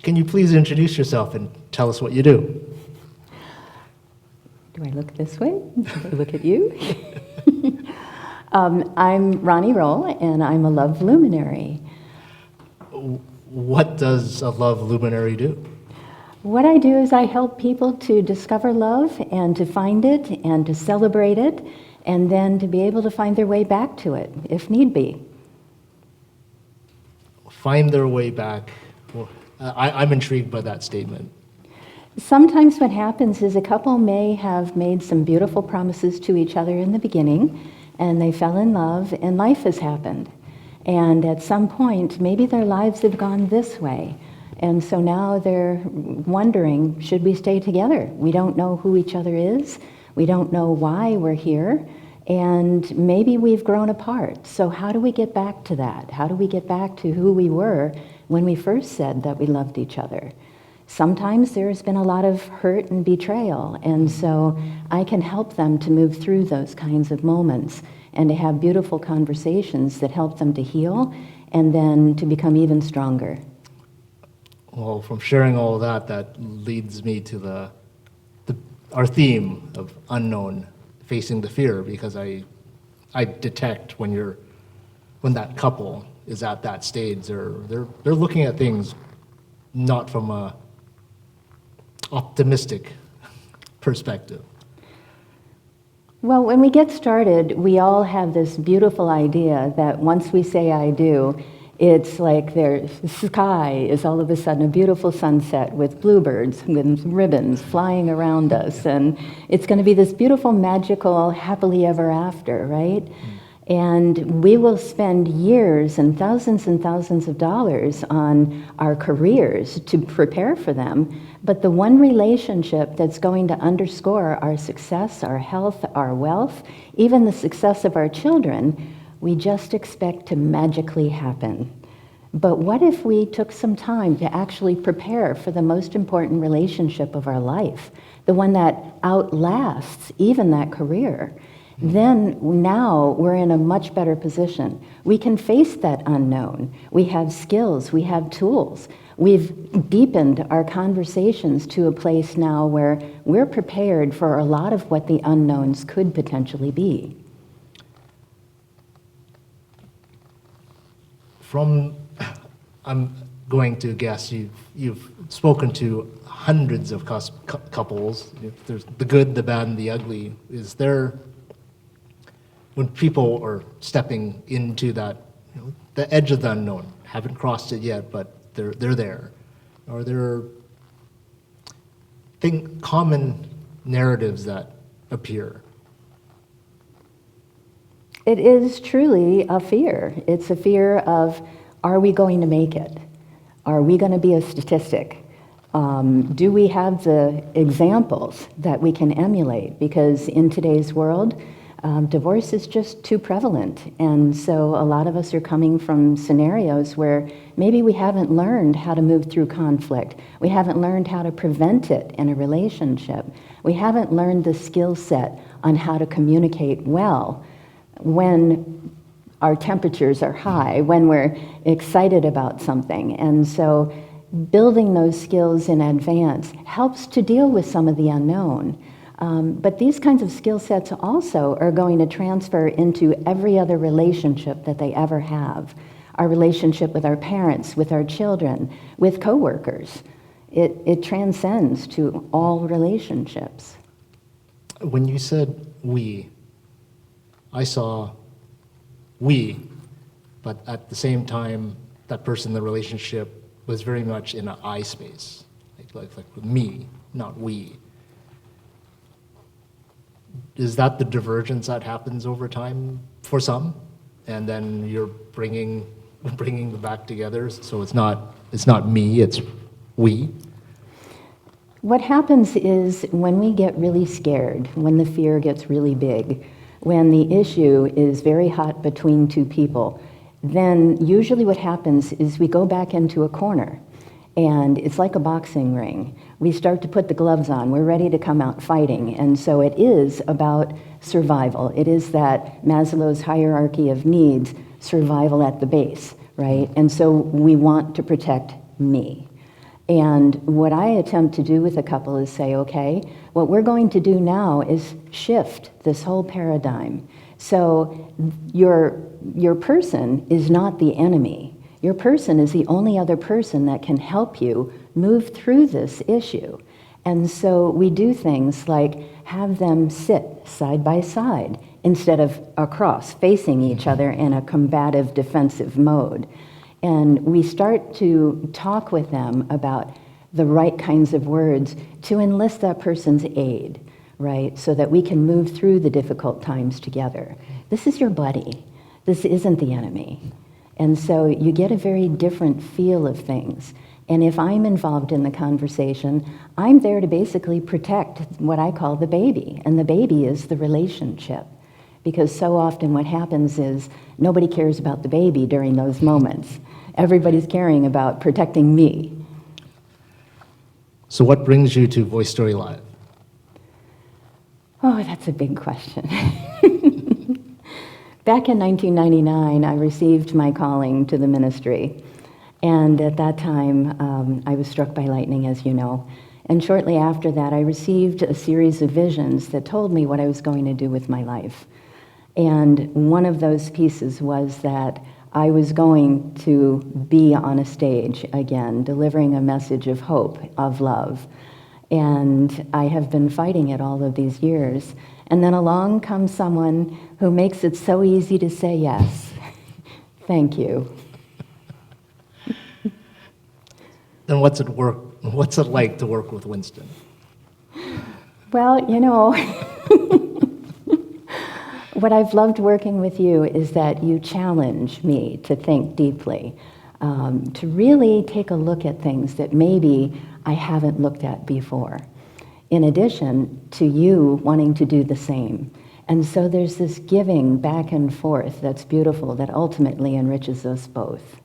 Can you please introduce yourself and tell us what you do? Do I look this way? Do I look at you? I'm Ronnie Roll, and I'm a love luminary. What does a love luminary do? What I do is I help people to discover love and to find it and to celebrate it and then to be able to find their way back to it, if need be. Find their way back. Well, I'm intrigued by that statement. Sometimes what happens is a couple may have made some beautiful promises to each other in the beginning, and they fell in love, and life has happened. And at some point, maybe their lives have gone this way. And so now they're wondering, should we stay together? We don't know who each other is. We don't know why we're here. And maybe we've grown apart. So how do we get back to that? How do we get back to who we were when we first said that we loved each other? Sometimes there's been a lot of hurt and betrayal, and so I can help them to move through those kinds of moments and to have beautiful conversations that help them to heal and then to become even stronger. Well, from sharing all that, that leads me to our theme of unknown, facing the fear, because I detect when that couple is at that stage, they're looking at things not from a optimistic perspective. Well, when we get started, we all have this beautiful idea that once we say I do, it's like the sky is all of a sudden a beautiful sunset with bluebirds with ribbons flying around us, and it's going to be this beautiful, magical, happily ever after, right? And we will spend years and thousands of dollars on our careers to prepare for them. But the one relationship that's going to underscore our success, our health, our wealth, even the success of our children, we just expect to magically happen. But what if we took some time to actually prepare for the most important relationship of our life, the one that outlasts even that career? Then now we're in a much better position. We can face that unknown. We have skills, we have tools. We've deepened our conversations to a place now where we're prepared for a lot of what the unknowns could potentially be. I'm going to guess you've spoken to hundreds of couples. There's the good, the bad, and the ugly. Is there, when people are stepping into that, the edge of the unknown, haven't crossed it yet, but they're there, are there common narratives that appear? It is truly a fear. It's a fear of, are we going to make it? Are we going to be a statistic? Do we have the examples that we can emulate? Because in today's world, divorce is just too prevalent. And so a lot of us are coming from scenarios where maybe we haven't learned how to move through conflict. We haven't learned how to prevent it in a relationship. We haven't learned the skill set on how to communicate well when our temperatures are high, when we're excited about something. And so building those skills in advance helps to deal with some of the unknown. But these kinds of skill sets also are going to transfer into every other relationship that they ever have. Our relationship with our parents, with our children, with coworkers. It transcends to all relationships. When you said we, I saw we, but at the same time, that person in the relationship was very much in an I space, like me, not we. Is that the divergence that happens over time for some, and then you're bringing them back together? So it's not me, it's we. What happens is when we get really scared, when the fear gets really big, when the issue is very hot between two people, then usually what happens is we go back into a corner. And it's like a boxing ring. We start to put the gloves on. We're ready to come out fighting. And so it is about survival. It is that Maslow's hierarchy of needs, survival at the base, right? And so we want to protect me. And what I attempt to do with a couple is say, okay, what we're going to do now is shift this whole paradigm. So your person is not the enemy. Your person is the only other person that can help you move through this issue. And so we do things like have them sit side by side instead of across, facing each other in a combative defensive mode. And we start to talk with them about the right kinds of words to enlist that person's aid, right? So that we can move through the difficult times together. This is your buddy. This isn't the enemy. And so you get a very different feel of things. And if I'm involved in the conversation, I'm there to basically protect what I call the baby. And the baby is the relationship. Because so often what happens is nobody cares about the baby during those moments. Everybody's caring about protecting me. So what brings you to VoiceStory Live? Oh, that's a big question. Back in 1999, I received my calling to the ministry. And at that time, I was struck by lightning, as you know. And shortly after that, I received a series of visions that told me what I was going to do with my life. And one of those pieces was that I was going to be on a stage again, delivering a message of hope, of love. And I have been fighting it all of these years. And then along comes someone who makes it so easy to say yes. Thank you. And what's it like to work with Winston? Well, you know, what I've loved working with you is that you challenge me to think deeply, to really take a look at things that maybe I haven't looked at before, in addition to you wanting to do the same. And so there's this giving back and forth that's beautiful, that ultimately enriches us both.